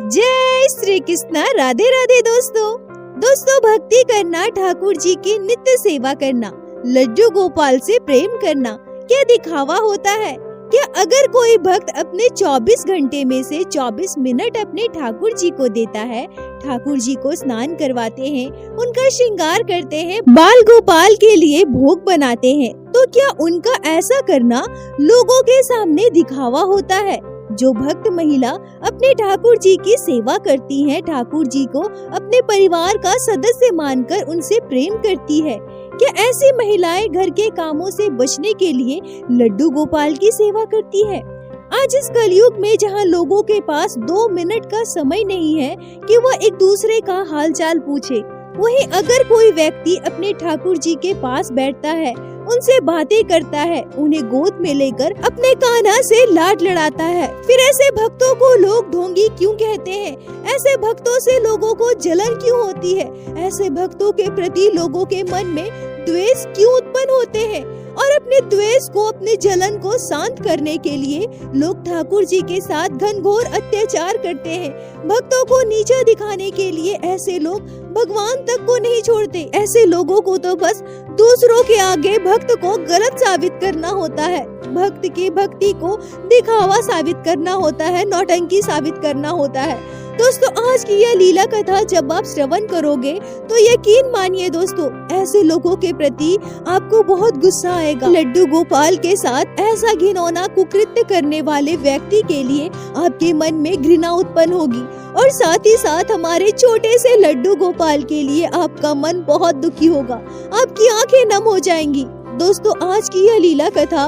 जय श्री कृष्णा। राधे राधे दोस्तों भक्ति करना, ठाकुर जी की नित्य सेवा करना, लड्डू गोपाल से प्रेम करना क्या दिखावा होता है? क्या अगर कोई भक्त अपने 24 घंटे में से 24 मिनट अपने ठाकुर जी को देता है, ठाकुर जी को स्नान करवाते हैं, उनका श्रृंगार करते हैं, बाल गोपाल के लिए भोग बनाते हैं, तो क्या उनका ऐसा करना लोगों के सामने दिखावा होता है? जो भक्त महिला अपने ठाकुर जी की सेवा करती है, ठाकुर जी को अपने परिवार का सदस्य मानकर उनसे प्रेम करती है, क्या ऐसी महिलाएं घर के कामों से बचने के लिए लड्डू गोपाल की सेवा करती है? आज इस कलयुग में जहां लोगों के पास 2 मिनट का समय नहीं है कि वह एक दूसरे का हालचाल पूछे, वहीं अगर कोई व्यक्ति अपने ठाकुर जी के पास बैठता है, उनसे बातें करता है, उन्हें गोद में लेकर अपने कान्हा से लाड लड़ाता है, फिर ऐसे भक्तों को लोग ढोंगी क्यों कहते हैं? ऐसे भक्तों से लोगों को जलन क्यों होती है? ऐसे भक्तों के प्रति लोगों के मन में द्वेष क्यों उत्पन्न होते हैं? और अपने द्वेष को, अपने जलन को शांत करने के लिए लोग ठाकुर जी के साथ घनघोर अत्याचार करते हैं। भक्तों को नीचा दिखाने के लिए ऐसे लोग भगवान तक को नहीं छोड़ते। ऐसे लोगों को तो बस दूसरों के आगे भक्त को गलत साबित करना होता है, भक्त की भक्ति को दिखावा साबित करना होता है, नौटंकी साबित करना होता है। दोस्तों, आज की यह लीला कथा जब आप श्रवण करोगे तो यकीन मानिए दोस्तों, ऐसे लोगों के प्रति आपको बहुत गुस्सा आएगा। लड्डू गोपाल के साथ ऐसा घिनौना कुकृत्य करने वाले व्यक्ति के लिए आपके मन में घृणा उत्पन्न होगी और साथ ही साथ हमारे छोटे से लड्डू गोपाल के लिए आपका मन बहुत दुखी होगा, आपकी आंखें नम हो जाएंगी। दोस्तों, आज की यह लीला कथा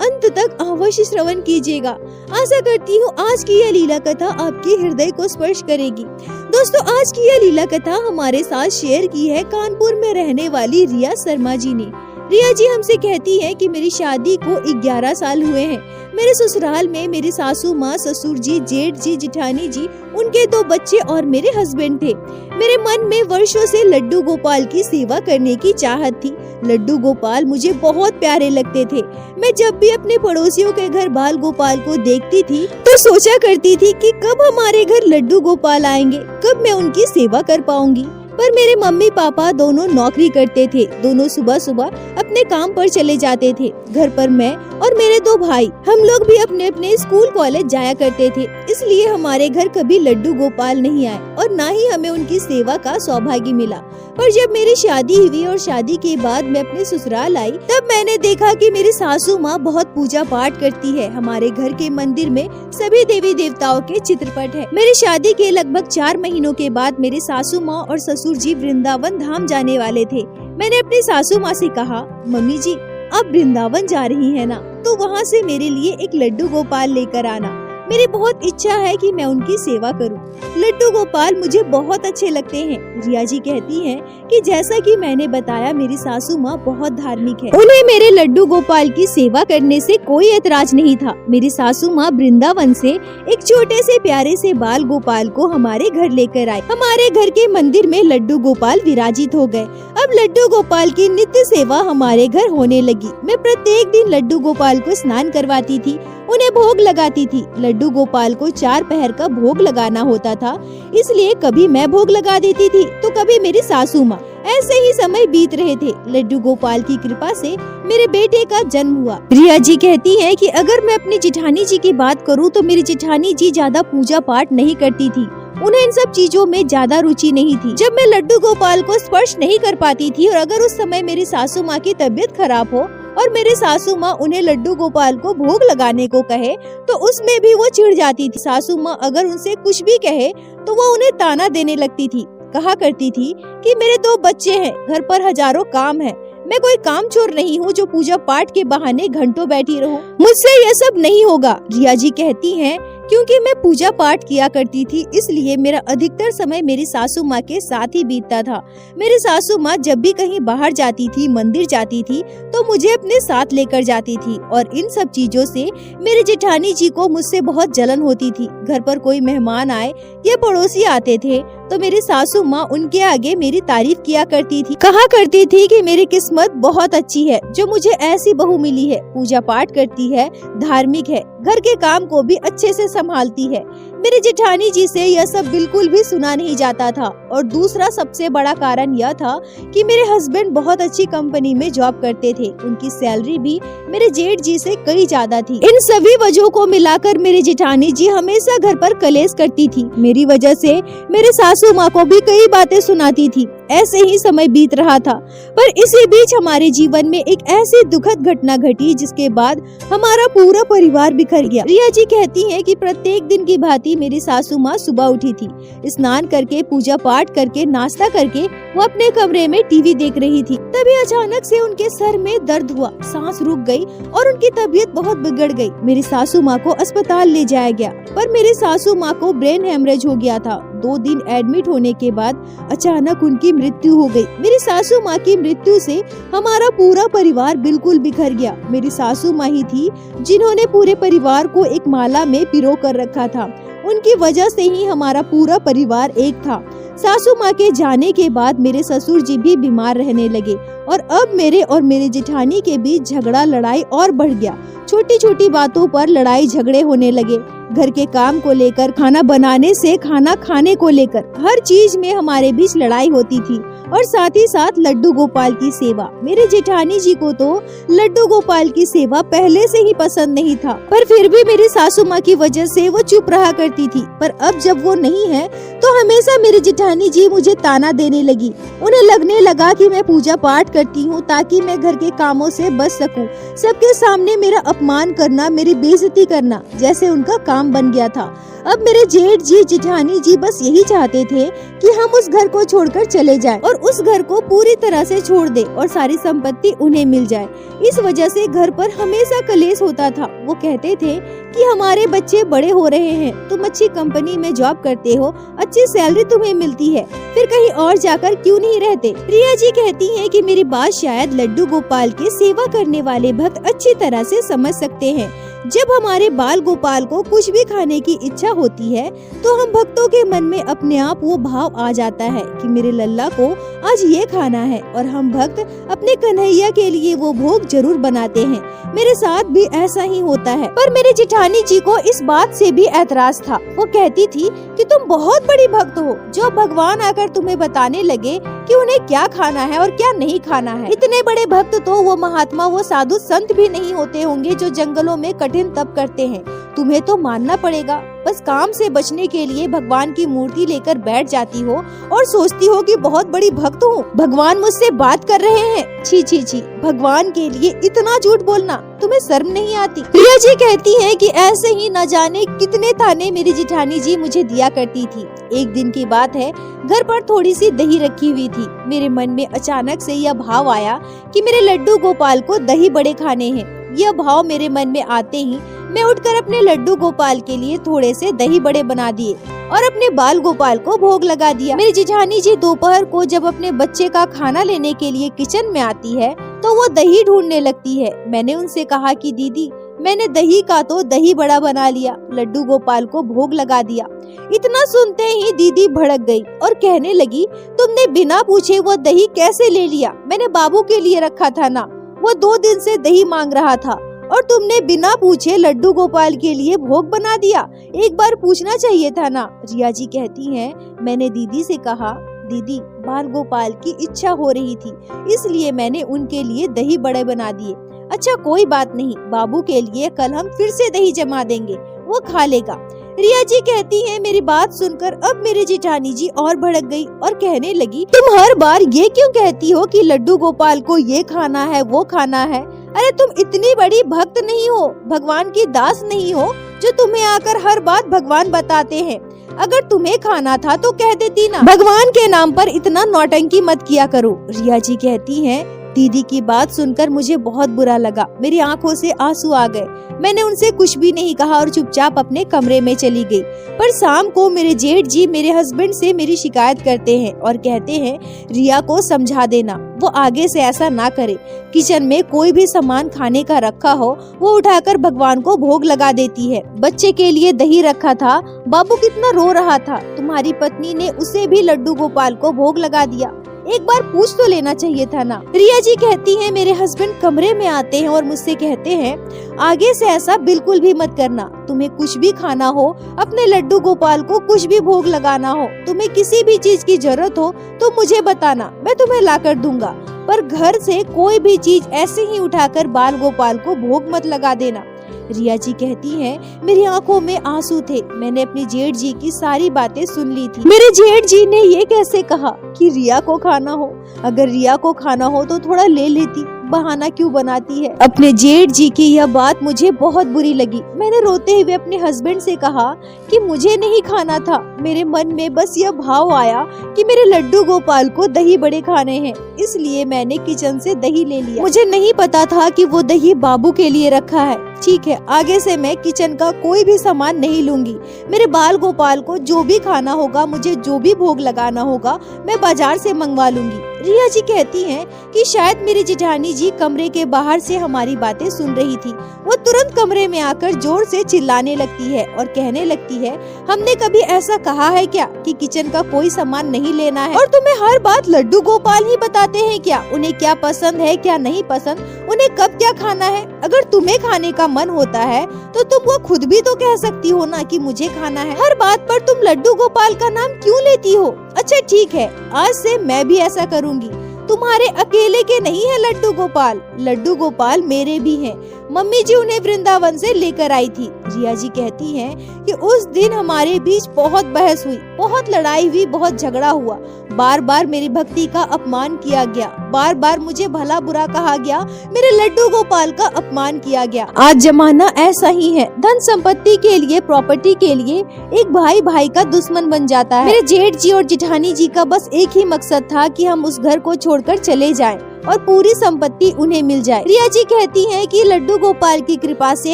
अंत तक अवश्य श्रवण कीजिएगा। आशा करती हूँ आज की यह लीला कथा आपके हृदय को स्पर्श करेगी। दोस्तों, आज की यह लीला कथा हमारे साथ शेयर की है कानपुर में रहने वाली रिया शर्मा जी ने। रिया जी हमसे कहती है कि मेरी शादी को 11 साल हुए हैं। मेरे ससुराल में मेरी सासू माँ, ससुर जी, जेठ जी, जिठानी जी, उनके 2 बच्चे और मेरे हस्बैंड थे। मेरे मन में वर्षों से लड्डू गोपाल की सेवा करने की चाहत थी। लड्डू गोपाल मुझे बहुत प्यारे लगते थे। मैं जब भी अपने पड़ोसियों के घर बाल गोपाल को देखती थी तो सोचा करती थी कि कब हमारे घर लड्डू गोपाल आएंगे, कब मैं उनकी सेवा कर पाऊंगी। पर मेरे मम्मी पापा दोनों नौकरी करते थे, दोनों सुबह सुबह अपने काम पर चले जाते थे। घर पर मैं और मेरे 2 भाई, हम लोग भी अपने अपने स्कूल कॉलेज जाया करते थे, इसलिए हमारे घर कभी लड्डू गोपाल नहीं आए और ना ही हमें उनकी सेवा का सौभाग्य मिला। पर जब मेरी शादी हुई और शादी के बाद मैं अपने ससुराल आई, तब मैंने देखा कि मेरी सासू माँ बहुत पूजा पाठ करती है। हमारे घर के मंदिर में सभी देवी देवताओं के चित्रपट है। मेरी शादी के लगभग 4 महीनों के बाद मेरी सासू माँ और ससुर जी वृंदावन धाम जाने वाले थे। मैंने अपनी सासू माँ से कहा, मम्मी जी आप वृंदावन जा रही है ना, तो वहाँ से मेरे लिए एक लड्डू गोपाल लेकर आना। मेरी बहुत इच्छा है कि मैं उनकी सेवा करूं। लड्डू गोपाल मुझे बहुत अच्छे लगते हैं। रिया जी कहती हैं कि जैसा कि मैंने बताया, मेरी सासू माँ बहुत धार्मिक है, उन्हें मेरे लड्डू गोपाल की सेवा करने से कोई ऐतराज नहीं था। मेरी सासू माँ वृंदावन से एक छोटे से प्यारे से बाल गोपाल को हमारे घर लेकर आए। हमारे घर के मंदिर में लड्डू गोपाल विराजित हो गए। अब लड्डू गोपाल की नित्य सेवा हमारे घर होने लगी। मैं प्रत्येक दिन लड्डू गोपाल को स्नान करवाती थी, उन्हें भोग लगाती थी। लड्डू गोपाल को 4 पहर का भोग लगाना होता था, इसलिए कभी मैं भोग लगा देती थी तो कभी मेरी सासू माँ। ऐसे ही समय बीत रहे थे। लड्डू गोपाल की कृपा से मेरे बेटे का जन्म हुआ। रिया जी कहती हैं कि अगर मैं अपनी जिठानी जी की बात करूं तो मेरी जिठानी जी ज्यादा पूजा पाठ नहीं करती थी, उन्हें इन सब चीजों में ज्यादा रुचि नहीं थी। जब मैं लड्डू गोपाल को स्पर्श नहीं कर पाती थी और अगर उस समय मेरी सासू माँ की तबीयत खराब हो और मेरे सासू माँ उन्हें लड्डू गोपाल को भोग लगाने को कहे तो उसमें भी वो चिढ़ जाती थी। सासू माँ अगर उनसे कुछ भी कहे तो वो उन्हें ताना देने लगती थी। कहा करती थी कि मेरे 2 बच्चे हैं, घर पर हजारों काम है, मैं कोई काम चोर नहीं हूँ जो पूजा पाठ के बहाने घंटों बैठी रहूं, मुझसे यह सब नहीं होगा। रिया जी कहती हैं क्योंकि मैं पूजा पाठ किया करती थी, इसलिए मेरा अधिकतर समय मेरी सासू माँ के साथ ही बीतता था। मेरी सासू माँ जब भी कहीं बाहर जाती थी, मंदिर जाती थी, तो मुझे अपने साथ लेकर जाती थी और इन सब चीजों से मेरी जेठानी जी को मुझसे बहुत जलन होती थी। घर पर कोई मेहमान आए या पड़ोसी आते थे तो मेरी सासू माँ उनके आगे मेरी तारीफ किया करती थी, कहा करती थी कि मेरी किस्मत बहुत अच्छी है जो मुझे ऐसी बहू मिली है, पूजा पाठ करती है, धार्मिक है, घर के काम को भी अच्छे से संभालती है। मेरे जेठानी जी से यह सब बिल्कुल भी सुना नहीं जाता था। और दूसरा सबसे बड़ा कारण यह था कि मेरे हस्बैंड बहुत अच्छी कंपनी में जॉब करते थे, उनकी सैलरी भी मेरे जेठ जी से कई ज्यादा थी। इन सभी वजहों को मिलाकर मेरी जेठानी जी हमेशा घर पर कलेश करती थी। मेरी वजह से मेरे सासू माँ को भी कई बातें सुनाती थी। ऐसे ही समय बीत रहा था, पर इसी बीच हमारे जीवन में एक ऐसी दुखद घटना घटी जिसके बाद हमारा पूरा परिवार बिखर गया। रिया जी कहती हैं कि प्रत्येक दिन की भांति मेरी सासू माँ सुबह उठी थी, स्नान करके पूजा पाठ करके नाश्ता करके वो अपने कमरे में टीवी देख रही थी। तभी अचानक से उनके सर में दर्द हुआ, सांस रुक गई और उनकी तबीयत बहुत बिगड़ गई। मेरी सासू माँ को अस्पताल ले जाया गया, पर मेरी सासू माँ को ब्रेन हेमरेज हो गया था। 2 दिन एडमिट होने के बाद अचानक उनकी मृत्यु हो गई। मेरी सासू माँ की मृत्यु से हमारा पूरा परिवार बिल्कुल बिखर गया। मेरी सासू माँ ही थी जिन्होंने पूरे परिवार को एक माला में पिरो कर रखा था। उनकी वजह से ही हमारा पूरा परिवार एक था। सासू माँ के जाने के बाद मेरे ससुर जी भी बीमार रहने लगे और अब मेरे और मेरे जेठानी के बीच झगड़ा लड़ाई और बढ़ गया। छोटी छोटी बातों पर लड़ाई झगड़े होने लगे। घर के काम को लेकर, खाना बनाने से खाना खाने को लेकर, हर चीज में हमारे बीच लड़ाई होती थी। और साथ ही साथ लड्डू गोपाल की सेवा, मेरे जेठानी जी को तो लड्डू गोपाल की सेवा पहले से ही पसंद नहीं था, पर फिर भी मेरी सासू माँ की वजह से वो चुप रहा करती थी। पर अब जब वो नहीं है तो हमेशा मेरी जेठानी जी मुझे ताना देने लगी। उन्हें लगने लगा कि मैं पूजा पाठ करती हूँ ताकि मैं घर के कामों से बच सकूं। सबके सामने मेरा अपमान करना, मेरी बेइज्जती करना जैसे उनका काम बन गया था। अब मेरे जेठ जी जेठानी जी बस यही चाहते थे कि हम उस घर को छोड़कर चले जाएं और उस घर को पूरी तरह से छोड़ दें और सारी संपत्ति उन्हें मिल जाए। इस वजह से घर पर हमेशा कलेश होता था। वो कहते थे कि हमारे बच्चे बड़े हो रहे हैं, तुम अच्छी कंपनी में जॉब करते हो, अच्छी सैलरी तुम्हें मिलती है, फिर कहीं और जाकर क्यों नहीं रहते। रिया जी कहती हैं कि मेरी बात शायद लड्डू गोपाल के सेवा करने वाले भक्त अच्छी तरह से समझ सकते हैं। जब हमारे बाल गोपाल को कुछ भी खाने की इच्छा होती है तो हम भक्तों के मन में अपने आप वो भाव आ जाता है कि मेरे लल्ला को आज ये खाना है और हम भक्त अपने कन्हैया के लिए वो भोग जरूर बनाते हैं। मेरे साथ भी ऐसा ही होता है। पर मेरे जेठानी जी को इस बात से भी ऐतराज था। वो कहती थी कि तुम बहुत बड़ी भक्त हो, जो भगवान आकर तुम्हें बताने लगे कि उन्हें क्या खाना है और क्या नहीं खाना है। इतने बड़े भक्त तो वो महात्मा, वो साधु संत भी नहीं होते होंगे जो जंगलों में कठिन तप करते हैं। तुम्हें तो मानना पड़ेगा। बस काम से बचने के लिए भगवान की मूर्ति लेकर बैठ जाती हो और सोचती हो कि बहुत बड़ी भक्त हूँ, भगवान मुझसे बात कर रहे हैं। छी छी छी, भगवान के लिए इतना झूठ बोलना, तुम्हें शर्म नहीं आती। प्रिया जी कहती हैं कि ऐसे ही न जाने कितने ताने मेरी जेठानी जी मुझे दिया करती थी। एक दिन की बात है, घर पर थोड़ी सी दही रखी हुई थी। मेरे मन में अचानक से यह भाव आया कि मेरे लड्डू गोपाल को दही बड़े खाने हैं। यह भाव मेरे मन में आते ही मैं उठकर अपने लड्डू गोपाल के लिए थोड़े से दही बड़े बना दिए और अपने बाल गोपाल को भोग लगा दिया। मेरी जेठानी जी दोपहर को जब अपने बच्चे का खाना लेने के लिए किचन में आती है तो वो दही ढूंढने लगती है। मैंने उनसे कहा कि दीदी, मैंने दही का तो दही बड़ा बना लिया, लड्डू गोपाल को भोग लगा दिया। इतना सुनते ही दीदी भड़क गई और कहने लगी, तुमने बिना पूछे वो दही कैसे ले लिया? मैंने बाबू के लिए रखा था ना, वो 2 दिन से दही मांग रहा था और तुमने बिना पूछे लड्डू गोपाल के लिए भोग बना दिया। एक बार पूछना चाहिए था ना। रिया जी कहती हैं, मैंने दीदी से कहा, दीदी बाल गोपाल की इच्छा हो रही थी इसलिए मैंने उनके लिए दही बड़े बना दिए। अच्छा कोई बात नहीं, बाबू के लिए कल हम फिर से दही जमा देंगे, वो खा लेगा। रिया जी कहती हैं, मेरी बात सुनकर अब मेरी जेठानी जी और भड़क गई और कहने लगी, तुम हर बार ये क्यों कहती हो कि लड्डू गोपाल को ये खाना है वो खाना है? अरे तुम इतनी बड़ी भक्त नहीं हो, भगवान की दास नहीं हो जो तुम्हें आकर हर बात भगवान बताते हैं। अगर तुम्हें खाना था तो कह देती ना, भगवान के नाम पर इतना नौटंकी मत किया करो। रिया जी कहती हैं, दीदी की बात सुनकर मुझे बहुत बुरा लगा, मेरी आंखों से आंसू आ गए। मैंने उनसे कुछ भी नहीं कहा और चुपचाप अपने कमरे में चली गई। पर शाम को मेरे जेठ जी मेरे हस्बैंड से मेरी शिकायत करते हैं और कहते हैं, रिया को समझा देना, वो आगे से ऐसा ना करे। किचन में कोई भी सामान खाने का रखा हो वो उठाकर भगवान को भोग लगा देती है। बच्चे के लिए दही रखा था, बाबू कितना रो रहा था, तुम्हारी पत्नी ने उसे भी लड्डू गोपाल को भोग लगा दिया। एक बार पूछ तो लेना चाहिए था ना। रिया जी कहती हैं मेरे हस्बैंड कमरे में आते हैं और मुझसे कहते हैं आगे से ऐसा बिल्कुल भी मत करना। तुम्हें कुछ भी खाना हो, अपने लड्डू गोपाल को कुछ भी भोग लगाना हो, तुम्हें किसी भी चीज की जरूरत हो तो मुझे बताना, मैं तुम्हें ला कर दूंगा। पर घर से कोई भी चीज ऐसे ही उठाकर बाल गोपाल को भोग मत लगा देना। रिया जी कहती हैं मेरी आंखों में आंसू थे। मैंने अपनी जेठ जी की सारी बातें सुन ली थी। मेरे जेठ जी ने ये कैसे कहा कि रिया को खाना हो? अगर रिया को खाना हो तो थोड़ा ले लेती, बहाना क्यों बनाती है? अपने जेठ जी की यह बात मुझे बहुत बुरी लगी। मैंने रोते हुए अपने हस्बैंड से कहा कि मुझे नहीं खाना था। मेरे मन में बस यह भाव आया कि मेरे लड्डू गोपाल को दही बड़े खाने हैं, इसलिए मैंने किचन से दही ले लिया। मुझे नहीं पता था कि वो दही बाबू के लिए रखा है। ठीक है, आगे से मैं किचन का कोई भी सामान नहीं लूंगी। मेरे बाल गोपाल को जो भी खाना होगा, मुझे जो भी भोग लगाना होगा, मैं बाजार से मंगवा लूंगी। रिया जी कहती हैं कि शायद मेरी जेठानी जी कमरे के बाहर से हमारी बातें सुन रही थी। वो तुरंत कमरे में आकर जोर से चिल्लाने लगती है और कहने लगती है हमने कभी ऐसा कहा है क्या कि किचन का कोई सामान नहीं लेना है? और तुम्हें हर बात लड्डू गोपाल ही बताते हैं क्या? उन्हें क्या पसंद है क्या नहीं पसंद, उन्हें कब क्या खाना है? अगर तुम्हें खाने का मन होता है तो तुम वो खुद भी तो कह सकती हो ना कि मुझे खाना है। हर बात पर तुम लड्डू गोपाल का नाम क्यों लेती हो? अच्छा ठीक है, आज से मैं भी ऐसा करूंगी। तुम्हारे अकेले के नहीं है लड्डू गोपाल, लड्डू गोपाल मेरे भी हैं। मम्मी जी उन्हें वृंदावन से लेकर आई थी। रिया जी कहती हैं कि उस दिन हमारे बीच बहुत बहस हुई, बहुत लड़ाई हुई, बहुत झगड़ा हुआ। बार बार मेरी भक्ति का अपमान किया गया, बार बार मुझे भला बुरा कहा गया, मेरे लड्डू गोपाल का अपमान किया गया। आज जमाना ऐसा ही है, धन संपत्ति के लिए, प्रॉपर्टी के लिए एक भाई भाई का दुश्मन बन जाता है। मेरे जेठ जी और जेठानी जी का बस एक ही मकसद था कि हम उस घर को छोड़कर चले जाएं और पूरी संपत्ति उन्हें मिल जाए। रिया जी कहती हैं कि लड्डू गोपाल की कृपा से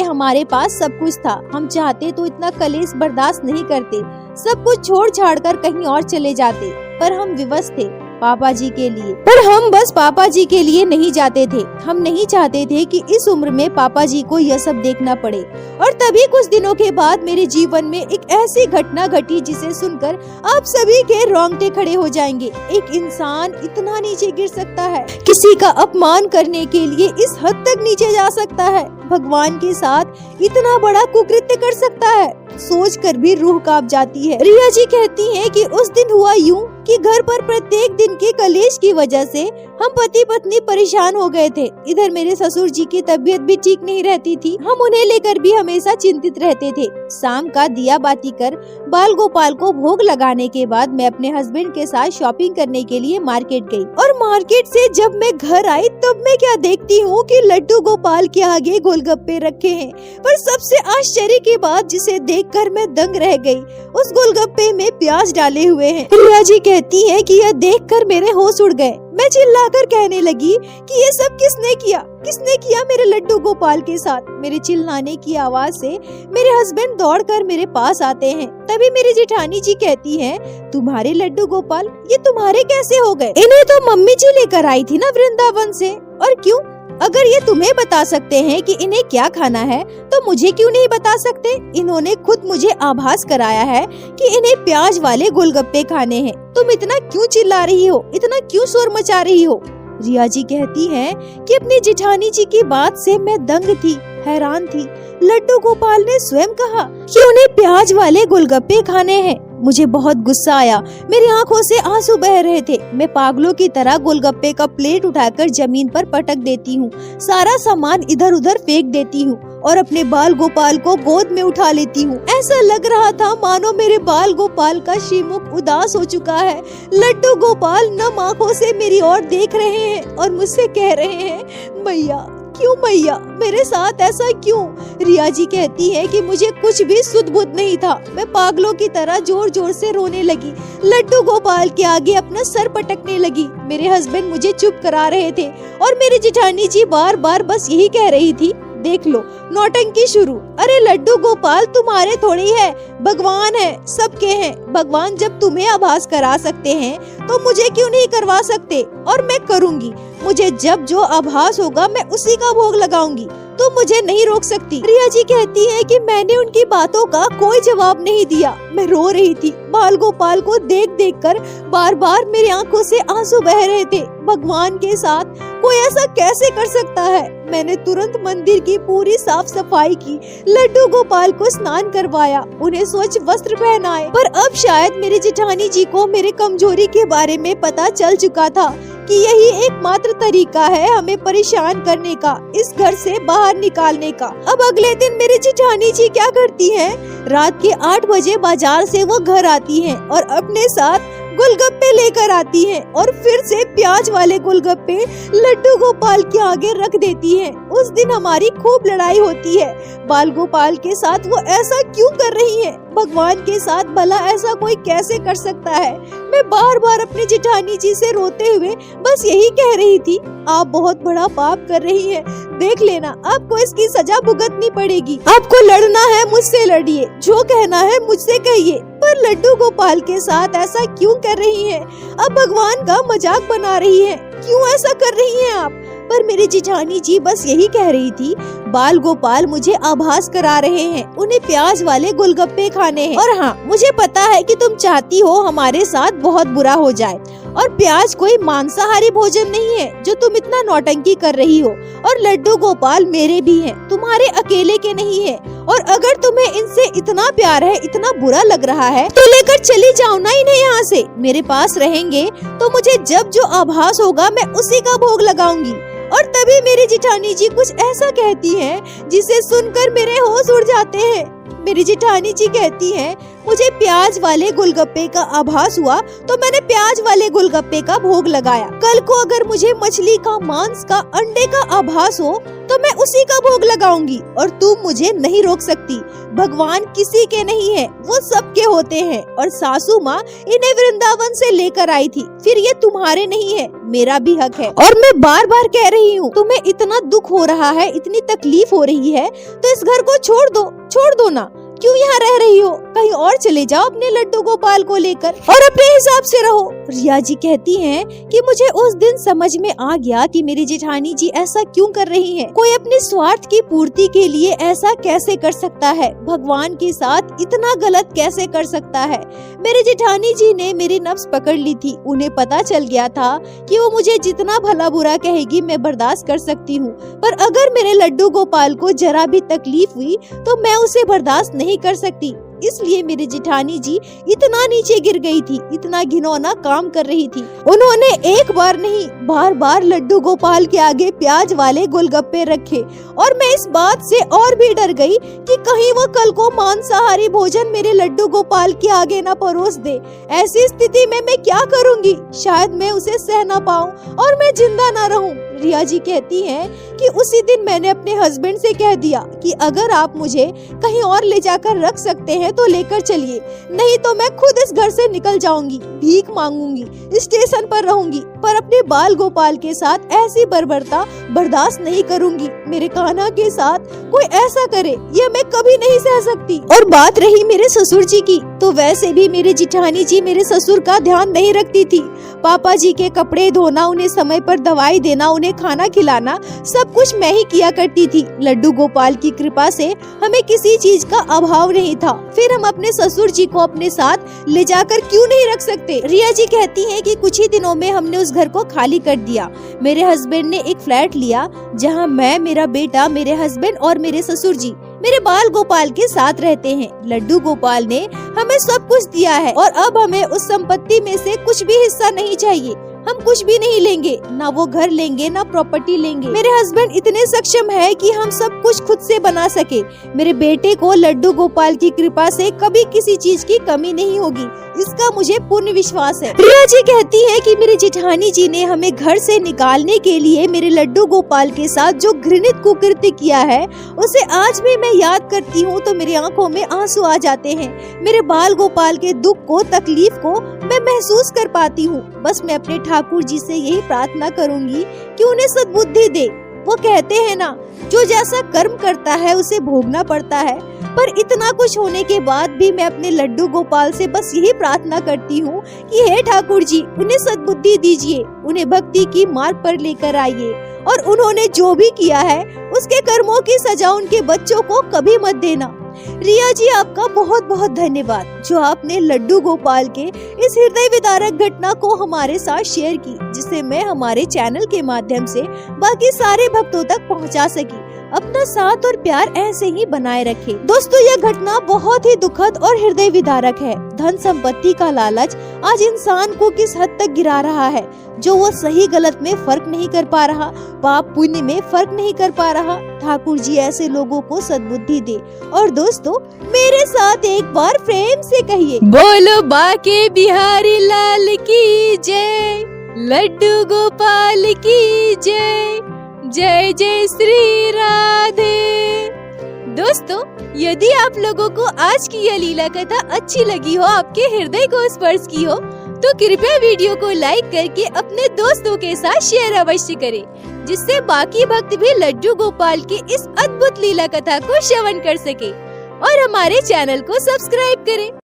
हमारे पास सब कुछ था। हम चाहते तो इतना कलेश बर्दाश्त नहीं करते, सब कुछ छोड़ छाड़ कर कहीं और चले जाते, पर हम विवश थे पापा जी के लिए। पर हम बस पापा जी के लिए नहीं जाते थे, हम नहीं चाहते थे कि इस उम्र में पापा जी को यह सब देखना पड़े। और तभी कुछ दिनों के बाद मेरे जीवन में एक ऐसी घटना घटी जिसे सुनकर आप सभी के रोंगटे खड़े हो जाएंगे। एक इंसान इतना नीचे गिर सकता है, किसी का अपमान करने के लिए इस हद तक नीचे जा सकता है, भगवान के साथ इतना बड़ा कुकृत्य कर सकता है, सोच कर भी रूह कांप जाती है। रिया जी कहती हैं कि उस दिन हुआ यूं कि घर पर प्रत्येक दिन के कलेश की वजह से हम पति पत्नी परेशान हो गए थे। इधर मेरे ससुर जी की तबीयत भी ठीक नहीं रहती थी, हम उन्हें लेकर भी हमेशा चिंतित रहते थे। शाम का दिया बाती कर बाल गोपाल को भोग लगाने के बाद मैं अपने हस्बैंड के साथ शॉपिंग करने के लिए मार्केट गई। और मार्केट से जब मैं घर आई तब मैं क्या देखती हूँ कि लड्डू गोपाल के आगे गोलगप्पे रखे हैं। पर सबसे आश्चर्य की बात जिसे देखकर मैं दंग रह गई, उस गोलगप्पे में प्याज डाले हुए हैं। रिया जी कहती है कि यह देखकर मेरे होश उड़ गए। मैं चिल्लाकर कहने लगी कि ये सब किसने किया मेरे लड्डू गोपाल के साथ। मेरे चिल्लाने की आवाज से मेरे हस्बैंड दौड़कर मेरे पास आते हैं। तभी मेरी जेठानी जी कहती हैं, तुम्हारे लड्डू गोपाल ये तुम्हारे कैसे हो गए? इन्हें तो मम्मी जी लेकर आई थी ना वृंदावन से। और क्यों? अगर ये तुम्हें बता सकते हैं कि इन्हें क्या खाना है तो मुझे क्यों नहीं बता सकते? इन्होंने खुद मुझे आभास कराया है कि इन्हें प्याज वाले गोलगप्पे खाने हैं। तुम इतना क्यों चिल्ला रही हो, इतना क्यों शोर मचा रही हो? रिया जी कहती हैं कि अपनी जेठानी जी की बात से मैं दंग थी, हैरान थी। लड्डू गोपाल ने स्वयं कहा कि उन्हें प्याज वाले गोलगप्पे खाने हैं। मुझे बहुत गुस्सा आया, मेरी आंखों से आंसू बह रहे थे। मैं पागलों की तरह गोलगप्पे का प्लेट उठाकर जमीन पर पटक देती हूँ, सारा सामान इधर उधर फेंक देती हूँ और अपने बाल गोपाल को गोद में उठा लेती हूँ। ऐसा लग रहा था मानो मेरे बाल गोपाल का श्रीमुख उदास हो चुका है। लड्डू गोपाल नम आंखों से मेरी ओर देख रहे हैं और मुझसे कह रहे हैं, मैया क्यों मैया, मेरे साथ ऐसा क्यों? रिया जी कहती है कि मुझे कुछ भी सुध बुध नहीं था। मैं पागलों की तरह जोर जोर से रोने लगी, लड्डू गोपाल के आगे अपना सर पटकने लगी। मेरे हस्बैंड मुझे चुप करा रहे थे और मेरी जेठानी जी बार बार बस यही कह रही थी, देख लो नौटंकी शुरू। अरे लड्डू गोपाल तुम्हारे थोड़ी है, भगवान है, सबके हैं। भगवान जब तुम्हें आभास करा सकते हैं तो मुझे क्यों नहीं करवा सकते? और मैं करूँगी। मुझे जब जो आभास होगा मैं उसी का भोग लगाऊंगी। तुम मुझे नहीं रोक सकती। रिया जी कहती है कि मैंने उनकी बातों का कोई जवाब नहीं दिया। मैं रो रही थी। बाल गोपाल को देख देख कर बार बार मेरी आंखों से आंसू बह रहे थे। भगवान के साथ कोई ऐसा कैसे कर सकता है? मैंने तुरंत मंदिर की पूरी साफ सफाई की, लड्डू गोपाल को स्नान करवाया, उन्हें स्वच्छ वस्त्र पहनाए। पर अब शायद मेरी जेठानी जी को मेरे कमजोरी के बारे में पता चल चुका था कि यही एकमात्र तरीका है हमें परेशान करने का, इस घर से बाहर निकालने का। अब अगले दिन मेरी जेठानी जी क्या करती हैं? रात के 8 बजे बाजार से वो घर आती हैं और अपने साथ गोलगप्पे लेकर आती हैं और फिर से प्याज वाले गोलगप्पे लड्डू गोपाल के आगे रख देती हैं। उस दिन हमारी खूब लड़ाई होती है। बाल गोपाल के साथ वो ऐसा क्यों कर रही हैं? भगवान के साथ भला ऐसा कोई कैसे कर सकता है? मैं बार बार अपनी जेठानी जी से रोते हुए बस यही कह रही थी, आप बहुत बड़ा पाप कर रही हैं। देख लेना, आपको इसकी सजा भुगतनी पड़ेगी। आपको लड़ना है मुझसे लड़िए, जो कहना है मुझसे कहिए। पर लड्डू गोपाल के साथ ऐसा क्यों कर रही हैं? अब भगवान का मजाक बना रही हैं। क्यों ऐसा कर रही हैं आप? पर मेरी जेठानी जी बस यही कह रही थी, बाल गोपाल मुझे आभास करा रहे हैं, उन्हें प्याज वाले गोलगप्पे खाने हैं। और हाँ, मुझे पता है कि तुम चाहती हो हमारे साथ बहुत बुरा हो जाए। और प्याज कोई मांसाहारी भोजन नहीं है जो तुम इतना नौटंकी कर रही हो। और लड्डू गोपाल मेरे भी हैं, तुम्हारे अकेले के नहीं है। और अगर तुम्हें इनसे इतना प्यार है, इतना बुरा लग रहा है, तो लेकर चली जाओ ना इन्हें यहाँ से। मेरे पास रहेंगे तो मुझे जब जो आभास होगा मैं उसी का भोग लगाऊंगी। और तभी मेरी जेठानी जी कुछ ऐसा कहती हैं जिसे सुनकर मेरे होश उड़ जाते हैं। मेरी जेठानी जी कहती हैं, मुझे प्याज वाले गोलगप्पे का आभास हुआ तो मैंने प्याज वाले गोलगप्पे का भोग लगाया। कल को अगर मुझे मछली का, मांस का, अंडे का आभास हो तो मैं उसी का भोग लगाऊंगी और तुम मुझे नहीं रोक सकती। भगवान किसी के नहीं है, वो सबके होते हैं। और सासू माँ इन्हें वृंदावन से लेकर आई थी, फिर ये तुम्हारे नहीं है, मेरा भी हक है। और मैं बार बार कह रही हूँ, तुम्हें इतना दुख हो रहा है, इतनी तकलीफ हो रही है तो इस घर को छोड़ दो ना। क्यों यहाँ रह रही हो? कहीं और चले जाओ अपने लड्डू गोपाल को लेकर और अपने हिसाब से रहो। रिया जी कहती हैं कि मुझे उस दिन समझ में आ गया कि मेरी जेठानी जी ऐसा क्यों कर रही हैं। कोई अपने स्वार्थ की पूर्ति के लिए ऐसा कैसे कर सकता है? भगवान के साथ इतना गलत कैसे कर सकता है? मेरी जेठानी जी ने मेरी नब्ज पकड़ ली थी। उन्हें पता चल गया था कि वो मुझे जितना भला बुरा कहेगी मैं बर्दाश्त कर सकती हूँ, पर अगर मेरे लड्डू गोपाल को जरा भी तकलीफ हुई तो मैं उसे बर्दाश्त नहीं कर सकती। इसलिए मेरी जेठानी जी इतना नीचे गिर गई थी, इतना घिनौना काम कर रही थी। उन्होंने एक बार नहीं, बार बार लड्डू गोपाल के आगे प्याज वाले गोलगप्पे रखे। और मैं इस बात से और भी डर गई कि कहीं वो कल को मांसाहारी भोजन मेरे लड्डू गोपाल के आगे न परोस दे। ऐसी स्थिति में मैं क्या करूँगी? शायद मैं उसे सह न पाऊँ और मैं जिंदा न रहूँ। रिया जी कहती हैं कि उसी दिन मैंने अपने हस्बैंड से कह दिया कि अगर आप मुझे कहीं और ले जाकर रख सकते हैं तो लेकर चलिए, नहीं तो मैं खुद इस घर से निकल जाऊंगी, भीख मांगूंगी, स्टेशन पर रहूंगी, पर अपने बाल गोपाल के साथ ऐसी बर्बरता बर्दाश्त नहीं करूंगी। मेरे कान्हा के साथ कोई ऐसा करे यह मैं कभी नहीं सह सकती। और बात रही मेरे ससुर जी की, तो वैसे भी मेरी जेठानी जी मेरे ससुर का ध्यान नहीं रखती थी। पापा जी के कपड़े धोना, उन्हें समय पर दवाई देना, उन्हें खाना खिलाना, सब कुछ मैं ही किया करती थी। लड्डू गोपाल की कृपा से हमें किसी चीज का अभाव नहीं था। फिर हम अपने ससुर जी को अपने साथ ले जाकर क्यों नहीं रख सकते? रिया जी कहती हैं कि कुछ ही दिनों में हमने उस घर को खाली कर दिया। मेरे हस्बैंड ने एक फ्लैट लिया जहां मैं, मेरा बेटा, मेरे हस्बैंड और मेरे ससुर जी मेरे बाल गोपाल के साथ रहते हैं। लड्डू गोपाल ने हमें सब कुछ दिया है और अब हमें उस संपत्ति में से कुछ भी हिस्सा नहीं चाहिए। हम कुछ भी नहीं लेंगे, ना वो घर लेंगे, ना प्रॉपर्टी लेंगे। मेरे हस्बैंड इतने सक्षम है कि हम सब कुछ खुद से बना सके। मेरे बेटे को लड्डू गोपाल की कृपा से कभी किसी चीज की कमी नहीं होगी, इसका मुझे पूर्ण विश्वास है। प्रिया जी कहती है कि मेरी जेठानी जी ने हमें घर से निकालने के लिए मेरे लड्डू गोपाल के साथ जो घृणित कुकृत्य किया है, उसे आज भी मैं याद करती हूँ तो मेरी आंखों में आंसू आ जाते हैं। मेरे बाल गोपाल के दुख को, तकलीफ को मैं महसूस कर पाती हूँ। बस मैं अपने ठाकुर जी से यही प्रार्थना करूंगी कि उन्हें सद्बुद्धि दे, वो कहते हैं ना, जो जैसा कर्म करता है उसे भोगना पड़ता है। पर इतना कुछ होने के बाद भी मैं अपने लड्डू गोपाल से बस यही प्रार्थना करती हूँ कि हे ठाकुर जी, उन्हें सद्बुद्धि दीजिए, उन्हें भक्ति की मार्ग पर लेकर आइए और उन्होंने जो भी किया है उसके कर्मों की सजा उनके बच्चों को कभी मत देना। रिया जी, आपका बहुत बहुत धन्यवाद जो आपने लड्डू गोपाल के इस हृदय विदारक घटना को हमारे साथ शेयर की, जिसे मैं हमारे चैनल के माध्यम से बाकी सारे भक्तों तक पहुंचा सकी। अपना साथ और प्यार ऐसे ही बनाए रखें। दोस्तों, यह घटना बहुत ही दुखद और हृदय विदारक है। धन संपत्ति का लालच आज इंसान को किस हद तक गिरा रहा है, जो वो सही गलत में फर्क नहीं कर पा रहा, पाप पुण्य में फर्क नहीं कर पा रहा। ठाकुर जी ऐसे लोगों को सद्बुद्धि दे। और दोस्तों, मेरे साथ एक बार प्रेम से कहिए, बोलो बाके बिहारी लाल की जय, लड्डू गोपाल की जय, जय जय श्री राधे। दोस्तों, यदि आप लोगों को आज की यह लीला कथा अच्छी लगी हो, आपके हृदय को स्पर्श की हो, तो कृपया वीडियो को लाइक करके अपने दोस्तों के साथ शेयर अवश्य करें, जिससे बाकी भक्त भी लड्डू गोपाल की इस अद्भुत लीला कथा को श्रवण कर सके और हमारे चैनल को सब्सक्राइब करें।